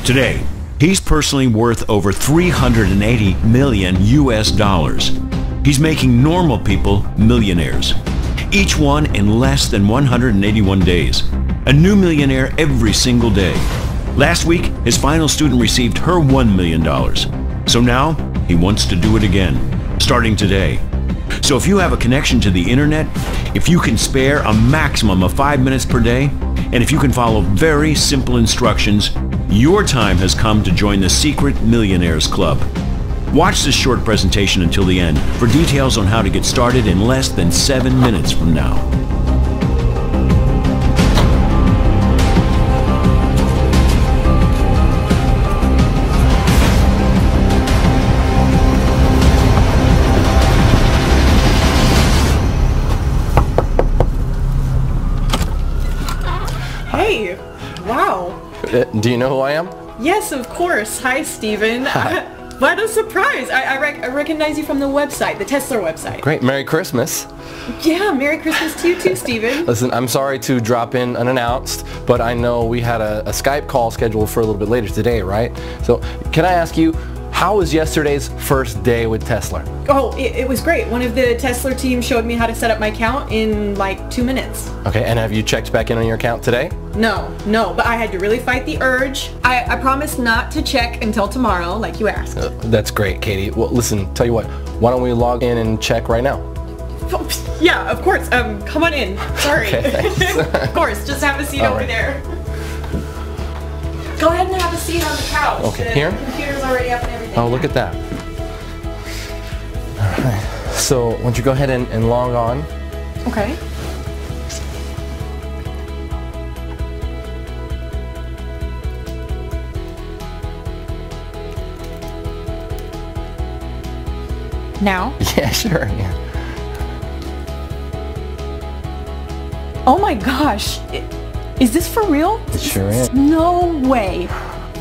Today, he's personally worth over $380 million US. He's making normal people millionaires, each one in less than 181 days. A new millionaire every single day. Last week, his final student received her $1 million. So now, he wants to do it again, starting today. So if you have a connection to the internet, if you can spare a maximum of 5 minutes per day, and if you can follow very simple instructions, your time has come to join the Secret Millionaires Club. Watch this short presentation until the end for details on how to get started in less than 7 minutes from now. Hey, wow. Do you know who I am? Yes, of course. Hi, Steven. Hi. What a surprise. I recognize you from the website, the Tesla website. Great. Merry Christmas. Yeah, Merry Christmas to you too, Steven. Listen, I'm sorry to drop in unannounced, but I know we had a Skype call scheduled for a little bit later today, right? So can I ask you, how was yesterday's first day with Tesla? Oh, it was great. One of the Tesla team showed me how to set up my account in like 2 minutes. Okay, and have you checked back in on your account today? No, but I had to really fight the urge. I promised not to check until tomorrow, like you asked. That's great, Katie. Well, listen, tell you what, why don't we log in and check right now? Yeah, of course. Come on in. Sorry. Okay, Of course, just have a seat over there. Go ahead and have a seat on the couch. Okay, the here? computer's already up and everything. Oh, look at that. All right. So, why don't you go ahead and log on? Okay. Now? Yeah, sure. Yeah. Oh my gosh. Is this for real? It sure is. No way.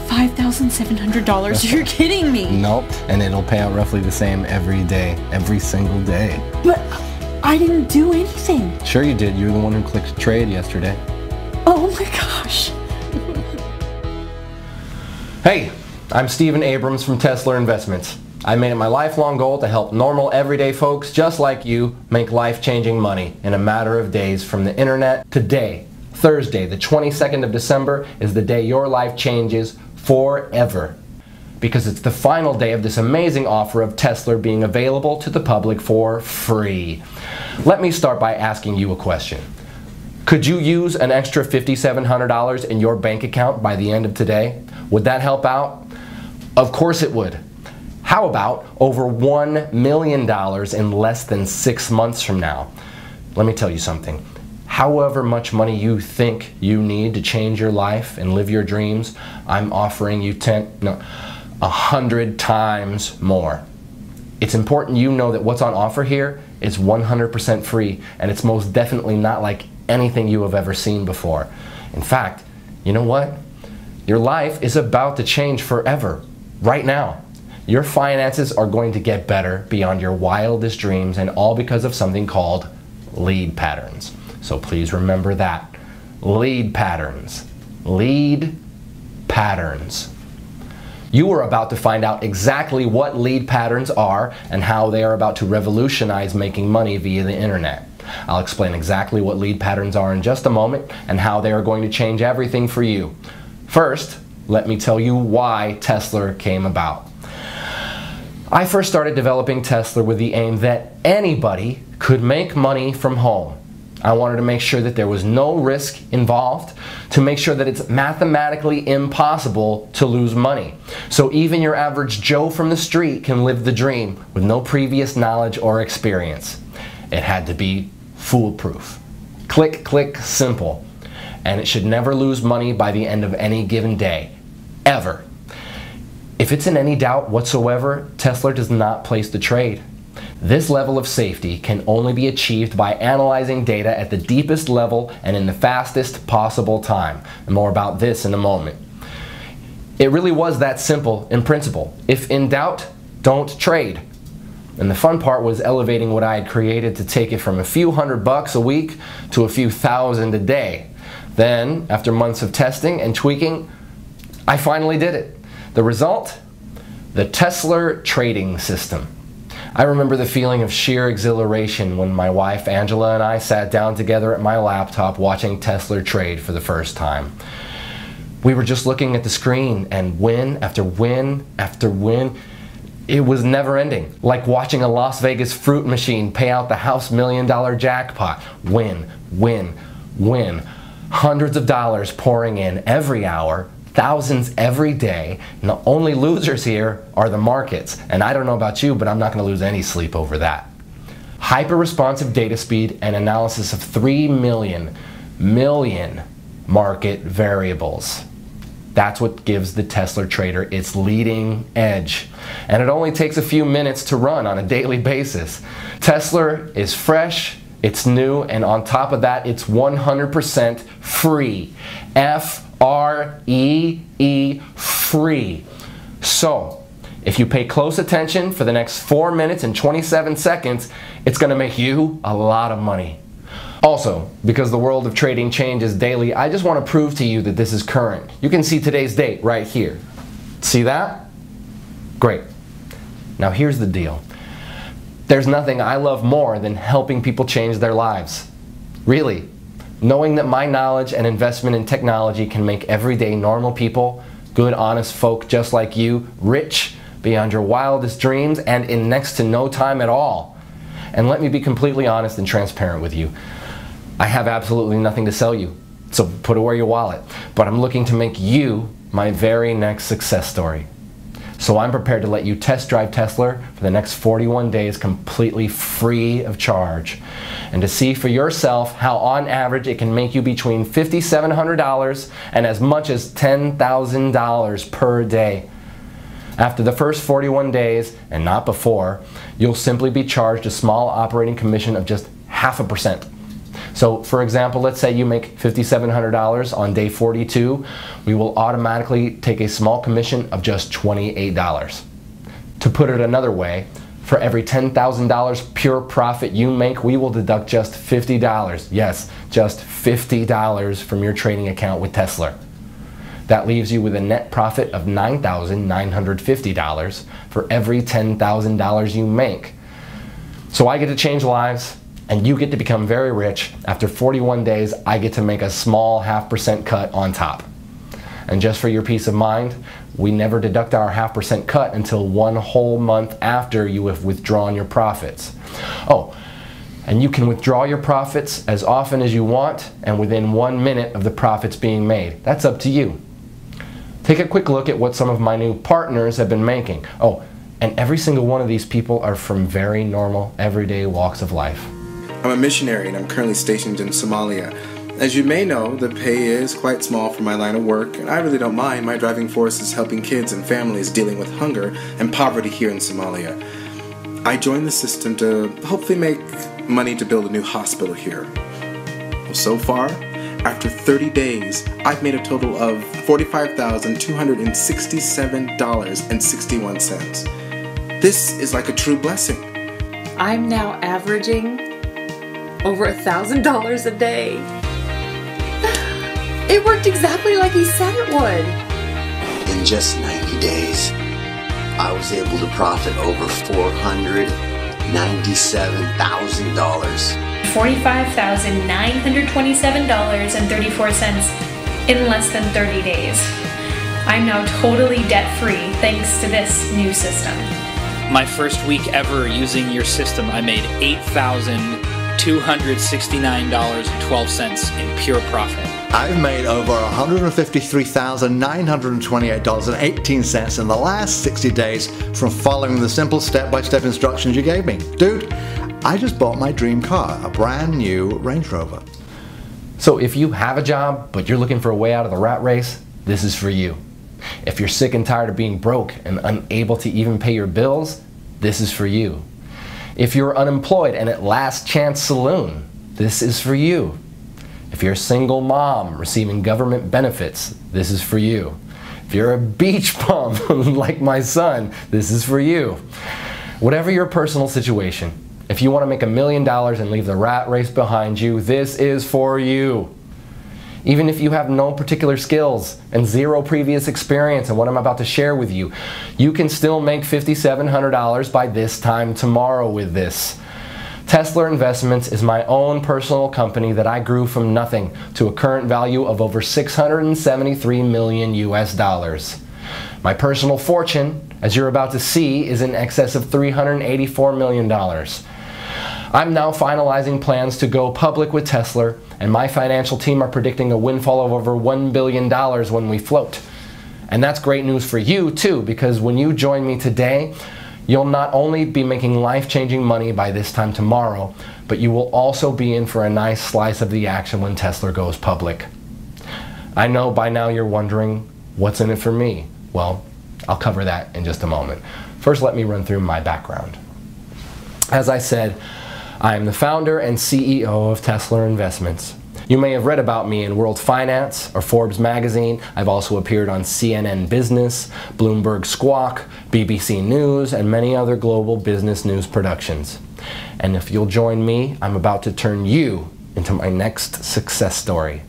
$5,700? You're kidding me. Nope. And it'll pay out roughly the same every day, every single day. But I didn't do anything. Sure you did. You're the one who clicked trade yesterday. Oh my gosh. Hey, I'm Steven Abrams from Tesla Investments. I made it my lifelong goal to help normal, everyday folks just like you make life-changing money in a matter of days from the internet. Today, Thursday, the 22nd of December, is the day your life changes forever. Because it's the final day of this amazing offer of Tesla being available to the public for free. Let me start by asking you a question. Could you use an extra $5,700 in your bank account by the end of today? Would that help out? Of course it would. How about over $1 million in less than 6 months from now? Let me tell you something. However much money you think you need to change your life and live your dreams, I'm offering you 100 times more. It's important you know that what's on offer here is 100% free, and it's most definitely not like anything you have ever seen before. In fact, you know what? Your life is about to change forever, right now. Your finances are going to get better beyond your wildest dreams, and all because of something called lead patterns. So please remember that. Lead patterns. Lead patterns. You are about to find out exactly what lead patterns are and how they are about to revolutionize making money via the internet. I'll explain exactly what lead patterns are in just a moment and how they are going to change everything for you. First, let me tell you why Tesla came about. I first started developing Tesla with the aim that anybody could make money from home. I wanted to make sure that there was no risk involved, to make sure that it's mathematically impossible to lose money. So even your average Joe from the street can live the dream with no previous knowledge or experience. It had to be foolproof. Click, click, simple. And it should never lose money by the end of any given day. Ever. If it's in any doubt whatsoever, Tesla does not place the trade. This level of safety can only be achieved by analyzing data at the deepest level and in the fastest possible time. And more about this in a moment. It really was that simple in principle. If in doubt, don't trade. And the fun part was elevating what I had created to take it from a few $100 a week to a few thousand a day. Then, after months of testing and tweaking, I finally did it. The result? The Tesla trading system. I remember the feeling of sheer exhilaration when my wife Angela and I sat down together at my laptop watching Tesla trade for the first time. We were just looking at the screen, and win after win after win. It was never ending. Like watching a Las Vegas fruit machine pay out the house $1 million jackpot. Win, win, win. Hundreds of dollars pouring in every hour, thousands every day. And the only losers here are the markets. And I don't know about you, but I'm not going to lose any sleep over that. Hyper-responsive data speed and analysis of 3 million market variables. That's what gives the Tesla trader its leading edge. And it only takes a few minutes to run on a daily basis. Tesla is fresh, it's new, and on top of that, it's 100% free. F-R-E-E, free. So, if you pay close attention for the next 4 minutes and 27 seconds, it's going to make you a lot of money. Also, because the world of trading changes daily, I just want to prove to you that this is current. You can see today's date right here. See that? Great. Now here's the deal. There's nothing I love more than helping people change their lives. Really. Knowing that my knowledge and investment in technology can make everyday normal people, good honest folk just like you, rich beyond your wildest dreams and in next to no time at all. And let me be completely honest and transparent with you. I have absolutely nothing to sell you, so put away your wallet. But I'm looking to make you my very next success story. So I'm prepared to let you test drive Tesla for the next 41 days completely free of charge. And to see for yourself how on average it can make you between $5,700 and as much as $10,000 per day. After the first 41 days, and not before, you'll simply be charged a small operating commission of just 0.5%. So for example, let's say you make $5,700 on day 42, we will automatically take a small commission of just $28. To put it another way, for every $10,000 pure profit you make, we will deduct just $50. Yes, just $50 from your trading account with Tesla. That leaves you with a net profit of $9,950 for every $10,000 you make. So I get to change lives, and you get to become very rich. After 41 days, I get to make a small 0.5% cut on top. And just for your peace of mind, we never deduct our 0.5% cut until 1 whole month after you have withdrawn your profits. Oh, and you can withdraw your profits as often as you want and within 1 minute of the profits being made. That's up to you. Take a quick look at what some of my new partners have been making. Oh, and every single one of these people are from very normal, everyday walks of life. I'm a missionary and I'm currently stationed in Somalia. As you may know, the pay is quite small for my line of work, and I really don't mind. My driving force is helping kids and families dealing with hunger and poverty here in Somalia. I joined the system to hopefully make money to build a new hospital here. Well, so far, after 30 days, I've made a total of $45,267.61. This is like a true blessing. I'm now averaging over $1,000 a day. It worked exactly like he said it would. In just 90 days, I was able to profit over $497,000. $45,927.34 in less than 30 days. I'm now totally debt-free thanks to this new system. My first week ever using your system, I made $8,269.12 in pure profit. I've made over $153,928.18 in the last 60 days from following the simple step-by-step instructions you gave me. Dude, I just bought my dream car, a brand new Range Rover. So if you have a job, but you're looking for a way out of the rat race, this is for you. If you're sick and tired of being broke and unable to even pay your bills, this is for you. If you're unemployed and at Last Chance Saloon, this is for you. If you're a single mom receiving government benefits, this is for you. If you're a beach bum like my son, this is for you. Whatever your personal situation, if you want to make $1 million and leave the rat race behind you, this is for you. Even if you have no particular skills and zero previous experience in what I'm about to share with you, you can still make $5,700 by this time tomorrow with this. Tesla Investments is my own personal company that I grew from nothing to a current value of over 673 million US dollars. My personal fortune, as you're about to see, is in excess of $384 million. I'm now finalizing plans to go public with Tesla, and my financial team are predicting a windfall of over $1 billion when we float. And that's great news for you too, because when you join me today, you'll not only be making life-changing money by this time tomorrow, but you will also be in for a nice slice of the action when Tesla goes public. I know by now you're wondering, what's in it for me? Well, I'll cover that in just a moment. First, let me run through my background. As I said, I am the founder and CEO of Tesla Investments. You may have read about me in World Finance or Forbes magazine. I've also appeared on CNN Business, Bloomberg Squawk, BBC News, and many other global business news productions. And if you'll join me, I'm about to turn you into my next success story.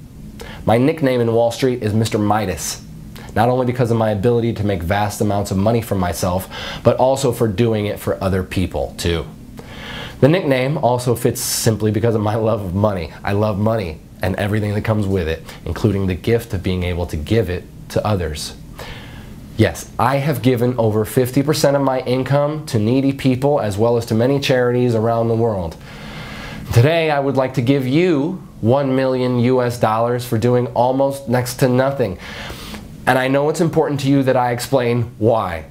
My nickname in Wall Street is Mr. Midas, not only because of my ability to make vast amounts of money for myself, but also for doing it for other people too. The nickname also fits simply because of my love of money. I love money and everything that comes with it, including the gift of being able to give it to others. Yes, I have given over 50% of my income to needy people as well as to many charities around the world. Today, I would like to give you $1 million US dollars for doing almost next to nothing. And I know it's important to you that I explain why.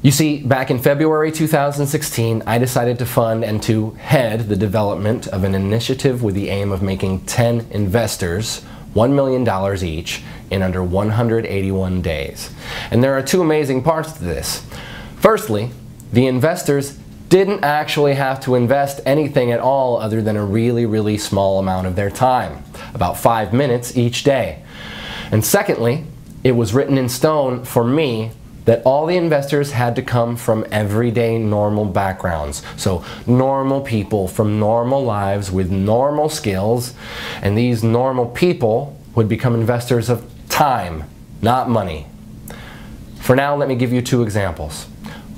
You see, back in February 2016, I decided to fund and to head the development of an initiative with the aim of making 10 investors $1 million each in under 181 days. And there are two amazing parts to this. Firstly, the investors didn't actually have to invest anything at all other than a really small amount of their time, about 5 minutes each day. And secondly, it was written in stone for me that all the investors had to come from everyday normal backgrounds. So normal people from normal lives with normal skills, and these normal people would become investors of time, not money. For now, let me give you two examples.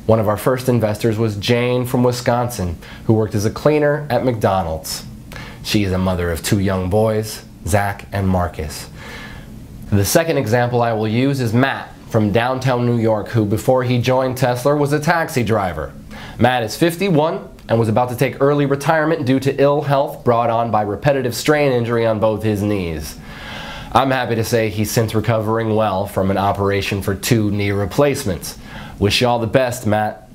One of our first investors was Jane from Wisconsin, who worked as a cleaner at McDonald's. She is a mother of 2 young boys, Zach and Marcus. The second example I will use is Matt from downtown New York, who before he joined Tesla was a taxi driver. Matt is 51 and was about to take early retirement due to ill health brought on by repetitive strain injury on both his knees. I'm happy to say he's since recovering well from an operation for 2 knee replacements. Wish you all the best, Matt.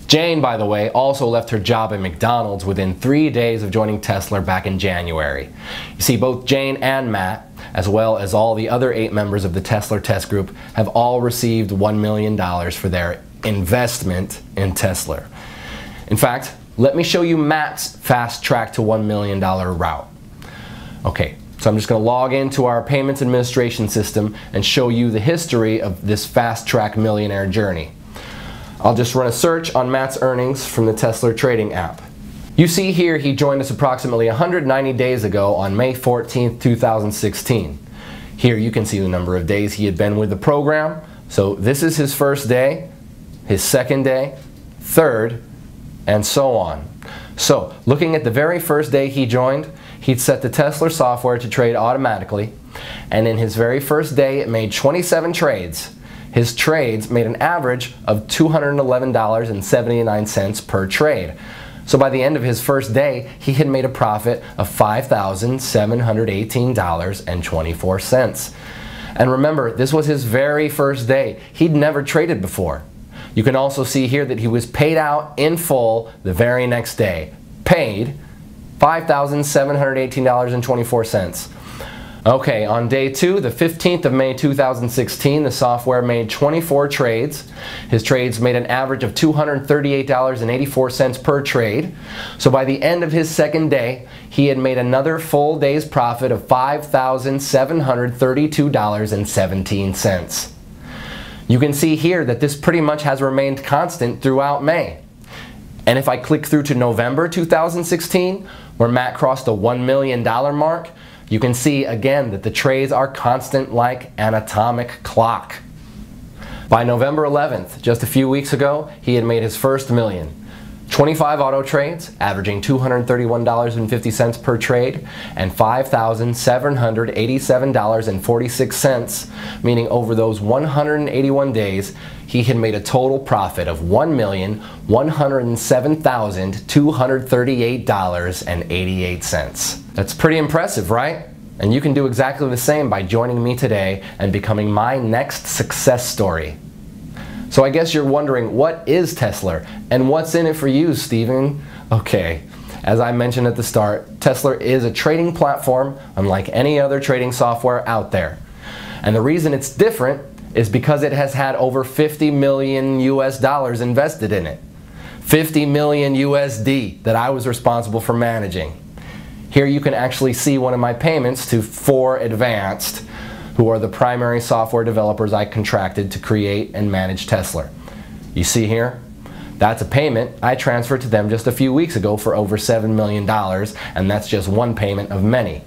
Jane, by the way, also left her job at McDonald's within 3 days of joining Tesla back in January. You see, both Jane and Matt, as well as all the other 8 members of the Tesla Test Group, have all received $1 million for their investment in Tesla. In fact, let me show you Matt's fast track to $1 million route. Okay, so I'm just going to log into our payments administration system and show you the history of this fast track millionaire journey. I'll just run a search on Matt's earnings from the Tesla trading app. You see here he joined us approximately 190 days ago on May 14th, 2016. Here you can see the number of days he had been with the program. So this is his first day, his second day, third, and so on. So looking at the very first day he joined, he'd set the Tesla software to trade automatically, and in his very first day it made 27 trades. His trades made an average of $211.79 per trade. So by the end of his first day, he had made a profit of $5,718.24. And remember, this was his very first day. He'd never traded before. You can also see here that he was paid out in full the very next day. Paid $5,718.24. Okay, on day 2, the 15th of May 2016, the software made 24 trades. His trades made an average of $238.84 per trade. So by the end of his second day, he had made another full day's profit of $5,732.17. You can see here that this pretty much has remained constant throughout May. And if I click through to November 2016, where Matt crossed the $1 million mark, you can see again that the trades are constant like an atomic clock. By November 11th, just a few weeks ago, he had made his first million. 25 auto trades, averaging $231.50 per trade, and $5,787.46, meaning over those 181 days, he had made a total profit of $1,107,238.88. That's pretty impressive, right? And you can do exactly the same by joining me today and becoming my next success story. So I guess you're wondering, what is Tesla and what's in it for you, Steven? Okay, as I mentioned at the start, Tesla is a trading platform unlike any other trading software out there. And the reason it's different is because it has had over 50 million US dollars invested in it. 50 million USD that I was responsible for managing. Here you can actually see one of my payments to 4Advanced, who are the primary software developers I contracted to create and manage Tesla. You see here? That's a payment I transferred to them just a few weeks ago for over $7 million, and that's just one payment of many.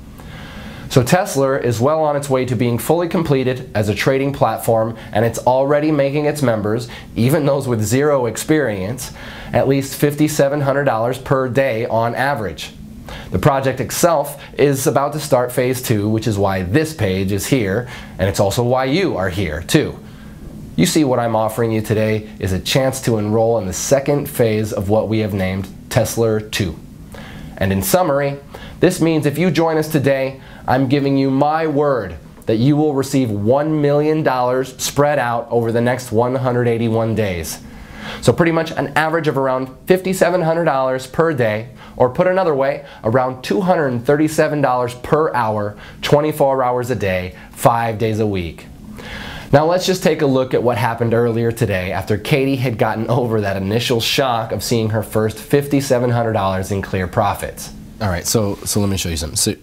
So Tesla is well on its way to being fully completed as a trading platform, and it's already making its members, even those with zero experience, at least $5,700 per day on average. The project itself is about to start phase 2, which is why this page is here, and it's also why you are here too. You see, what I'm offering you today is a chance to enroll in the second phase of what we have named Tesla 2. And in summary, this means if you join us today, I'm giving you my word that you will receive $1 million spread out over the next 181 days. So pretty much an average of around $5,700 per day, or put another way, around $237 per hour, 24 hours a day, 5 days a week. Now let's just take a look at what happened earlier today after Katie had gotten over that initial shock of seeing her first $5,700 in clear profits. All right, so let me show you something. So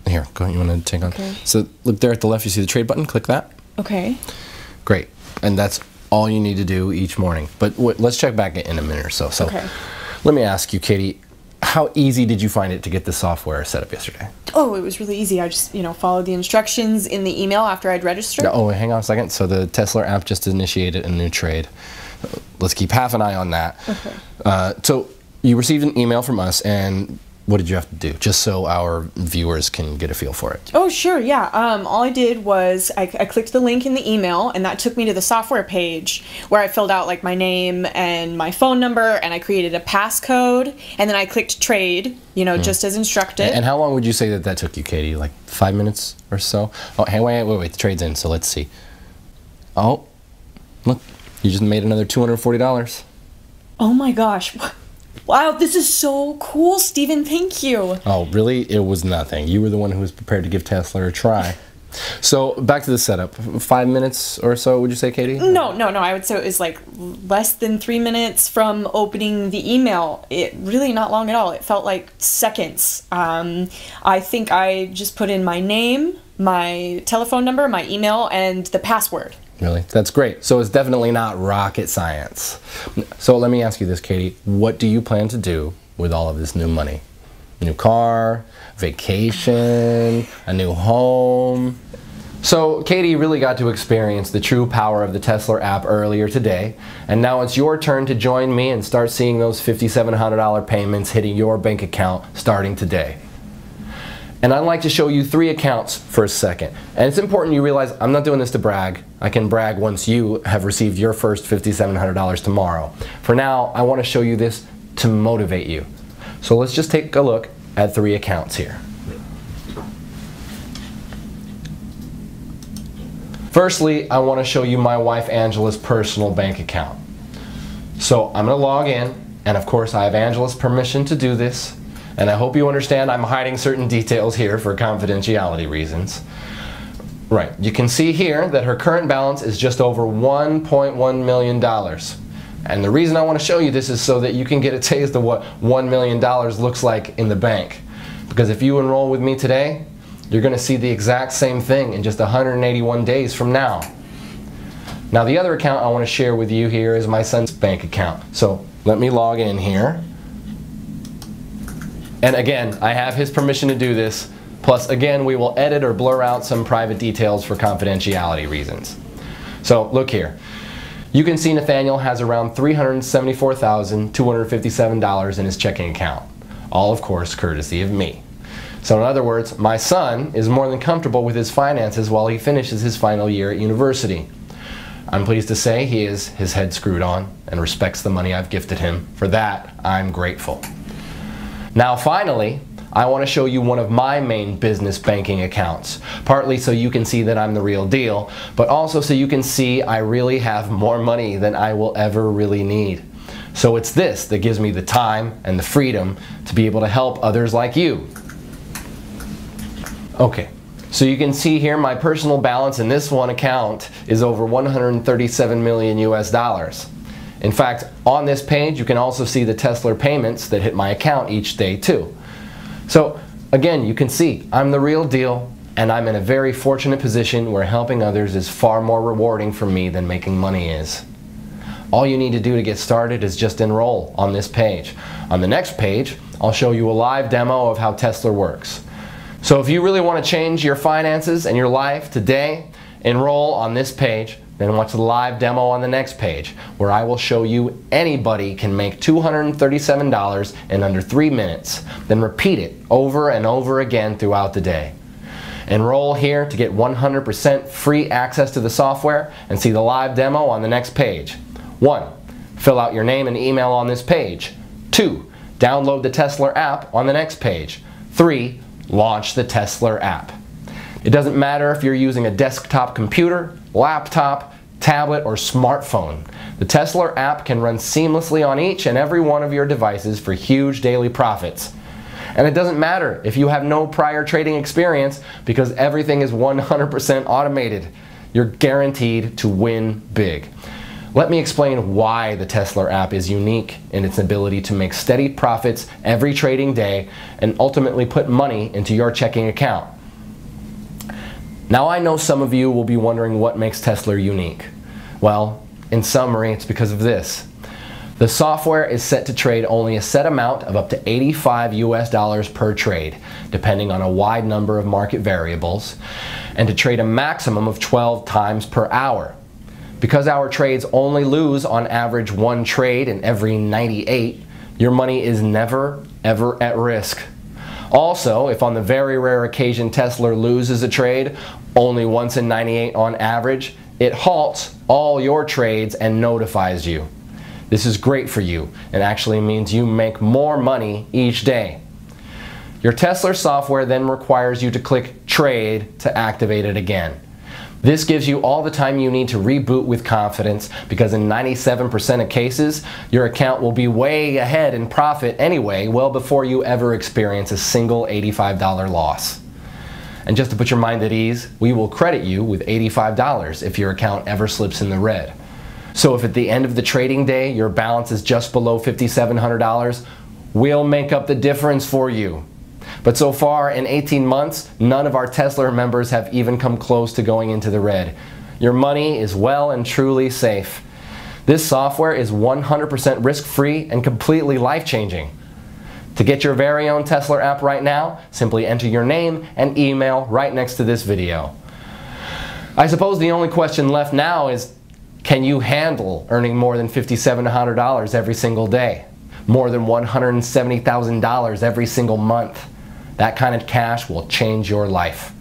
here, go ahead, you want to take on? Okay. So look there at the left, you see the trade button, click that. Okay. Great, and that's all you need to do each morning. But let's check back in a minute or so. So okay. Let me ask you, Katie, how easy did you find it to get the software set up yesterday? Oh, it was really easy. I just, followed the instructions in the email after I'd registered. Oh, hang on a second. So the Tesla app just initiated a new trade. Let's keep half an eye on that. Okay. So you received an email from us, and what did you have to do, just so our viewers can get a feel for it? Oh, sure, yeah. All I did was I clicked the link in the email, and that took me to the software page where I filled out like my name and my phone number, and I created a passcode, and then I clicked trade, just as instructed. And how long would you say that took you, Katie? Like 5 minutes or so? Oh, hey, wait, the trade's in, so let's see. Oh, look, you just made another $240. Oh my gosh. Wow, this is so cool, Steven. Thank you. Oh, really? It was nothing. You were the one who was prepared to give Tesla a try. So, back to the setup. 5 minutes or so, would you say, Katie? No. I would say it was like less than 3 minutes from opening the email. It really not long at all. It felt like seconds. I think I just put in my name, my telephone number, my email, and the password. Really? That's great. So it's definitely not rocket science. So let me ask you this, Katie. What do you plan to do with all of this new money? A new car, vacation, a new home? So Katie really got to experience the true power of the Tesla app earlier today, and now it's your turn to join me and start seeing those $5,700 payments hitting your bank account starting today. And I'd like to show you 3 accounts for a second. And it's important you realize I'm not doing this to brag. I can brag once you have received your first $5,700 tomorrow. For now, I want to show you this to motivate you. So let's just take a look at 3 accounts here. Firstly, I want to show you my wife Angela's personal bank account. So I'm going to log in, and of course I have Angela's permission to do this. And I hope you understand I'm hiding certain details here for confidentiality reasons. Right, you can see here that her current balance is just over $1.1 million. And the reason I want to show you this is so that you can get a taste of what $1 million looks like in the bank. Because if you enroll with me today, you're going to see the exact same thing in just 181 days from now. Now the other account I want to share with you here is my son's bank account. So let me log in here. And again, I have his permission to do this, Plus, again, we will edit or blur out some private details for confidentiality reasons. So, look here. You can see Nathaniel has around $374,257 in his checking account. All, of course, courtesy of me. So in other words, my son is more than comfortable with his finances while he finishes his final year at university. I'm pleased to say he has his head screwed on and respects the money I've gifted him. For that, I'm grateful. Now finally, I want to show you one of my main business banking accounts, partly so you can see that I'm the real deal, but also so you can see I really have more money than I will ever really need. So it's this that gives me the time and the freedom to be able to help others like you. Okay, so you can see here my personal balance in this one account is over 137 million US dollars. In fact, on this page you can also see the Tesla payments that hit my account each day too. So again, you can see I'm the real deal, and I'm in a very fortunate position where helping others is far more rewarding for me than making money is. All you need to do to get started is just enroll on this page. On the next page, I'll show you a live demo of how Tesla works. So if you really want to change your finances and your life today, enroll on this page, then watch the live demo on the next page, where I will show you anybody can make $237 in under 3 minutes, then repeat it over and over again throughout the day. Enroll here to get 100% free access to the software and see the live demo on the next page. 1. Fill out your name and email on this page. 2. Download the Tesla app on the next page. 3. Launch the Tesla app. It doesn't matter if you're using a desktop computer, laptop, tablet, or smartphone. The Tesla app can run seamlessly on each and every one of your devices for huge daily profits. And it doesn't matter if you have no prior trading experience, because everything is 100% automated. You're guaranteed to win big. Let me explain why the Tesla app is unique in its ability to make steady profits every trading day and ultimately put money into your checking account. Now I know some of you will be wondering what makes Tesla unique. Well, in summary, it's because of this. The software is set to trade only a set amount of up to 85 US dollars per trade, depending on a wide number of market variables, and to trade a maximum of 12 times per hour. Because our trades only lose on average 1 trade in every 98, your money is never, ever at risk. Also, if on the very rare occasion Tesla loses a trade, only once in 98 on average, it halts all your trades and notifies you. This is great for you and actually means you make more money each day. Your Tesla software then requires you to click Trade to activate it again. This gives you all the time you need to reboot with confidence, because in 97% of cases, your account will be way ahead in profit anyway, well before you ever experience a single $85 loss. And just to put your mind at ease, we will credit you with $85 if your account ever slips in the red. So if at the end of the trading day your balance is just below $5,700, we'll make up the difference for you. But so far, in 18 months, none of our Tesla members have even come close to going into the red. Your money is well and truly safe. This software is 100% risk-free and completely life-changing. To get your very own Tesla app right now, simply enter your name and email right next to this video. I suppose the only question left now is, can you handle earning more than $5,700 every single day? More than $170,000 every single month? That kind of cash will change your life.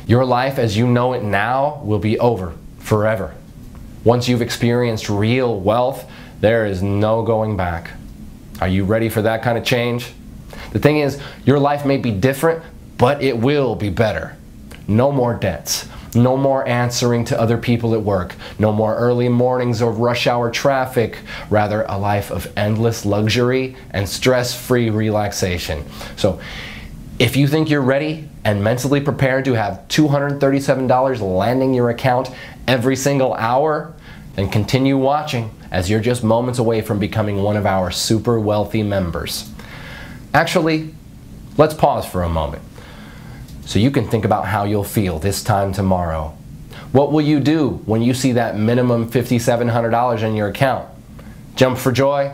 Your life as you know it now will be over forever. Once you've experienced real wealth, there is no going back. Are you ready for that kind of change? The thing is, your life may be different, but it will be better. No more debts. No more answering to other people at work. No more early mornings or rush hour traffic. Rather, a life of endless luxury and stress-free relaxation. So, if you think you're ready and mentally prepared to have $237 landing your account every single hour, then continue watching, as you're just moments away from becoming one of our super wealthy members. Actually, let's pause for a moment so you can think about how you'll feel this time tomorrow. What will you do when you see that minimum $5,700 in your account? Jump for joy?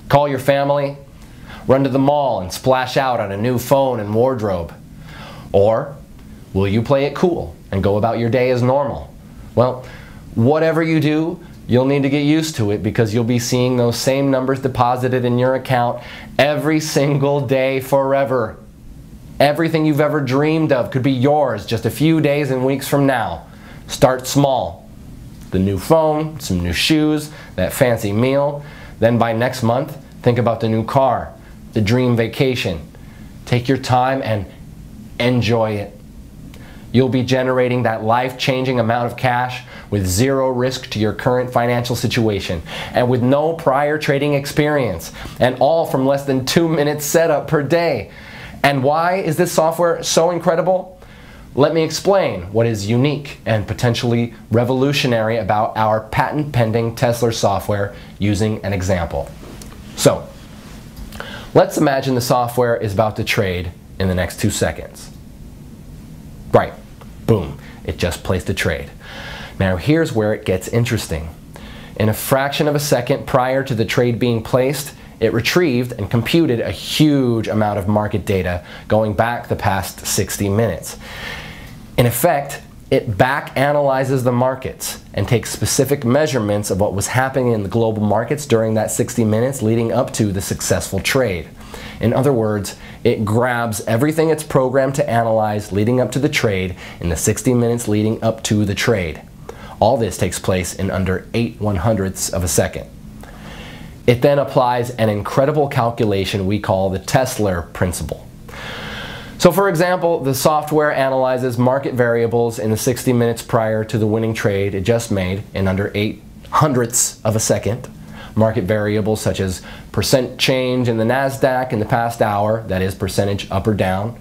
Call your family? Run to the mall and splash out on a new phone and wardrobe? Or will you play it cool and go about your day as normal? Well, whatever you do, you'll need to get used to it because you'll be seeing those same numbers deposited in your account every single day forever. Everything you've ever dreamed of could be yours just a few days and weeks from now. Start small. The new phone, some new shoes, that fancy meal. Then by next month, think about the new car, the dream vacation. Take your time and enjoy it. You'll be generating that life-changing amount of cash with zero risk to your current financial situation and with no prior trading experience, and all from less than 2 minutes setup per day. And why is this software so incredible? Let me explain what is unique and potentially revolutionary about our patent-pending Tesla software using an example. So, let's imagine the software is about to trade in the next 2 seconds. Right, boom, it just placed a trade. Now here's where it gets interesting. In a fraction of a second prior to the trade being placed, it retrieved and computed a huge amount of market data going back the past 60 minutes. In effect, it back analyzes the markets and takes specific measurements of what was happening in the global markets during that 60 minutes leading up to the successful trade. In other words, it grabs everything it's programmed to analyze leading up to the trade in the 60 minutes leading up to the trade. All this takes place in under 8/100ths of a second. It then applies an incredible calculation we call the Tesla principle. So for example, the software analyzes market variables in the 60 minutes prior to the winning trade it just made in under 8/100ths of a second. Market variables such as percent change in the NASDAQ in the past hour, that is percentage up or down,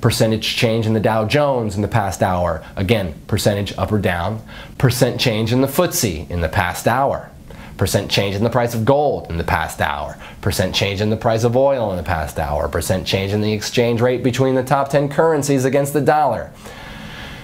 percentage change in the Dow Jones in the past hour, again percentage up or down, percent change in the FTSE in the past hour, percent change in the price of gold in the past hour, percent change in the price of oil in the past hour, percent change in the exchange rate between the top 10 currencies against the dollar.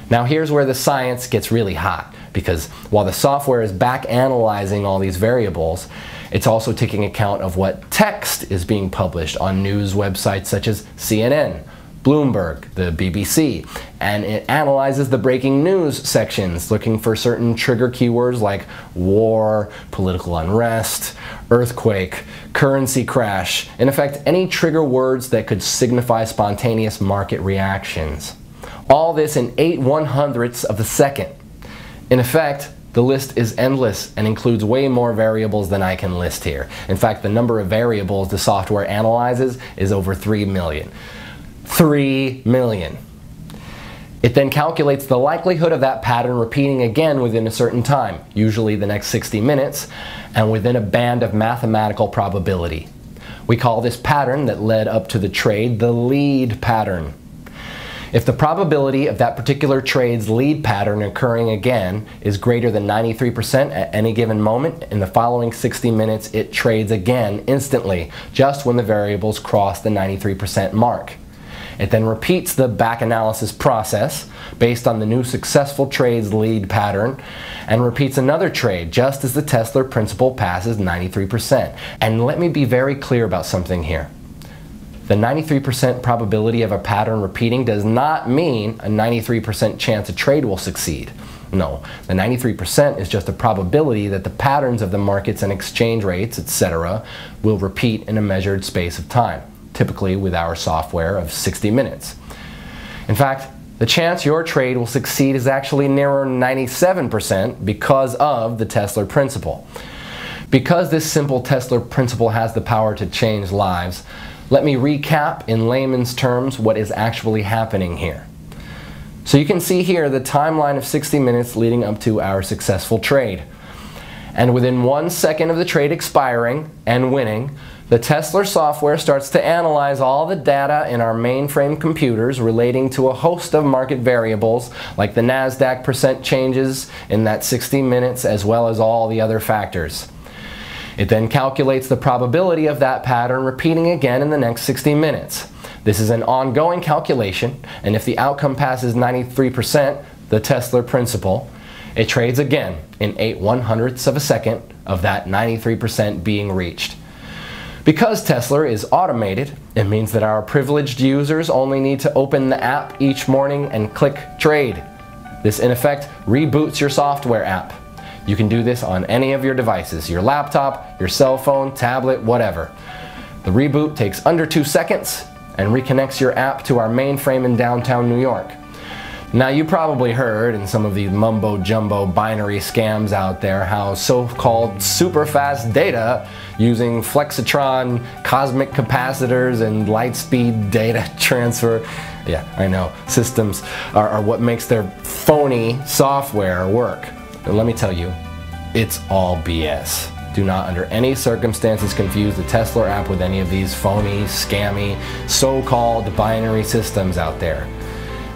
Now here's where the science gets really hot, because while the software is back analyzing all these variables, it's also taking account of what text is being published on news websites such as CNN, Bloomberg, the BBC, and it analyzes the breaking news sections looking for certain trigger keywords like war, political unrest, earthquake, currency crash, in effect any trigger words that could signify spontaneous market reactions. All this in 8/100ths of a second. In effect, the list is endless and includes way more variables than I can list here. In fact, the number of variables the software analyzes is over 3 million. 3 million. It then calculates the likelihood of that pattern repeating again within a certain time, usually the next 60 minutes, and within a band of mathematical probability. We call this pattern that led up to the trade the lead pattern. If the probability of that particular trade's lead pattern occurring again is greater than 93% at any given moment, in the following 60 minutes it trades again instantly, just when the variables cross the 93% mark. It then repeats the back analysis process based on the new successful trade's lead pattern and repeats another trade just as the Tesla principle passes 93%. And let me be very clear about something here. The 93% probability of a pattern repeating does not mean a 93% chance a trade will succeed. No, the 93% is just a probability that the patterns of the markets and exchange rates, etc., will repeat in a measured space of time, typically with our software of 60 minutes. In fact, the chance your trade will succeed is actually nearer 97% because of the Tesla principle. Because this simple Tesla principle has the power to change lives, let me recap in layman's terms what is actually happening here. So you can see here the timeline of 60 minutes leading up to our successful trade. And within 1 second of the trade expiring and winning, the Tesla software starts to analyze all the data in our mainframe computers relating to a host of market variables like the NASDAQ percent changes in that 60 minutes as well as all the other factors. It then calculates the probability of that pattern repeating again in the next 60 minutes. This is an ongoing calculation, and if the outcome passes 93%, the Tesla principle, it trades again in 8/100ths of a second of that 93% being reached. Because Tesla is automated, it means that our privileged users only need to open the app each morning and click trade. This in effect reboots your software app. You can do this on any of your devices, your laptop, your cell phone, tablet, whatever. The reboot takes under 2 seconds and reconnects your app to our mainframe in downtown New York. Now you probably heard in some of the mumbo-jumbo binary scams out there how so-called super fast data using flexitron, cosmic capacitors, and light-speed data transfer, yeah, I know, systems are what makes their phony software work. But let me tell you, it's all BS. Do not under any circumstances confuse the Tesla app with any of these phony, scammy, so-called binary systems out there.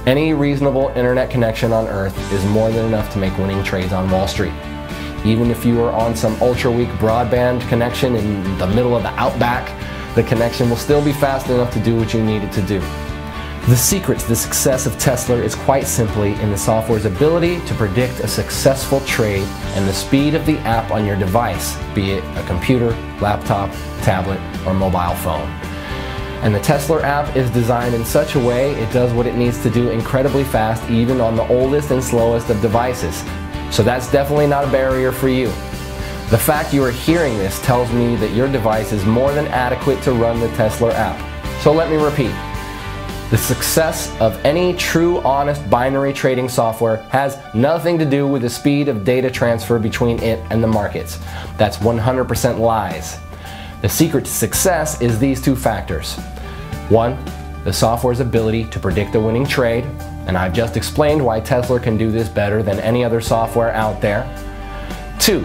Any reasonable internet connection on Earth is more than enough to make winning trades on Wall Street. Even if you are on some ultra-weak broadband connection in the middle of the outback, the connection will still be fast enough to do what you need it to do. The secret to the success of Tesla is quite simply in the software's ability to predict a successful trade and the speed of the app on your device, be it a computer, laptop, tablet, or mobile phone. And the Tesla app is designed in such a way it does what it needs to do incredibly fast even on the oldest and slowest of devices. So that's definitely not a barrier for you. The fact you are hearing this tells me that your device is more than adequate to run the Tesla app. So let me repeat. The success of any true, honest binary trading software has nothing to do with the speed of data transfer between it and the markets. That's 100% lies. The secret to success is these two factors. One, the software's ability to predict a winning trade, and I've just explained why Tesla can do this better than any other software out there. Two,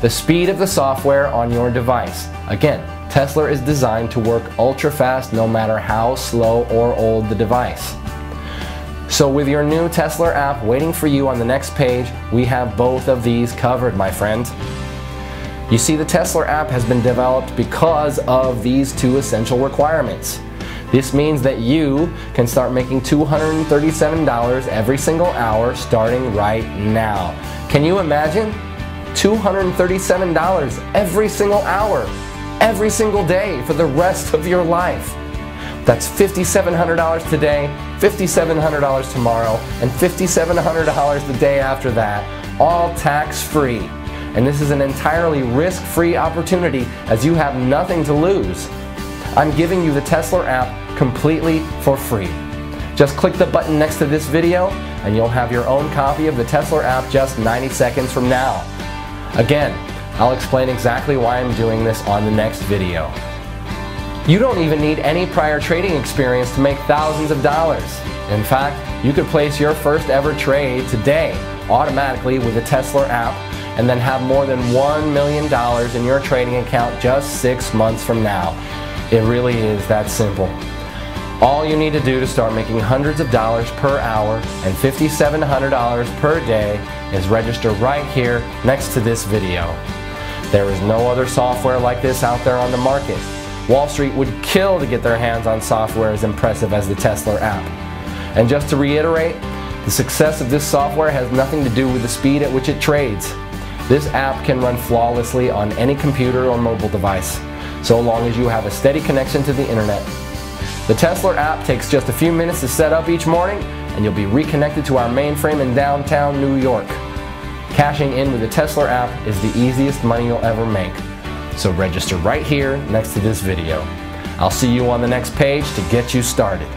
the speed of the software on your device. Again, Tesla is designed to work ultra fast no matter how slow or old the device. So with your new Tesla app waiting for you on the next page, we have both of these covered, my friend. You see, the Tesla app has been developed because of these two essential requirements. This means that you can start making $237 every single hour starting right now. Can you imagine? $237 every single hour, every single day for the rest of your life. That's $5,700 today, $5,700 tomorrow, and $5,700 the day after that, all tax-free. And this is an entirely risk-free opportunity as you have nothing to lose. I'm giving you the Tesla app completely for free. Just click the button next to this video and you'll have your own copy of the Tesla app just 90 seconds from now. Again, I'll explain exactly why I'm doing this on the next video. You don't even need any prior trading experience to make thousands of dollars. In fact, you could place your first ever trade today automatically with the Tesla app and then have more than $1 million in your trading account just 6 months from now. It really is that simple. All you need to do to start making hundreds of dollars per hour and $5,700 per day is register right here next to this video. There is no other software like this out there on the market. Wall Street would kill to get their hands on software as impressive as the Tesla app. And just to reiterate, the success of this software has nothing to do with the speed at which it trades. This app can run flawlessly on any computer or mobile device, so long as you have a steady connection to the internet. The Tesla app takes just a few minutes to set up each morning, and you'll be reconnected to our mainframe in downtown New York. Cashing in with the Tesla app is the easiest money you'll ever make. So register right here next to this video. I'll see you on the next page to get you started.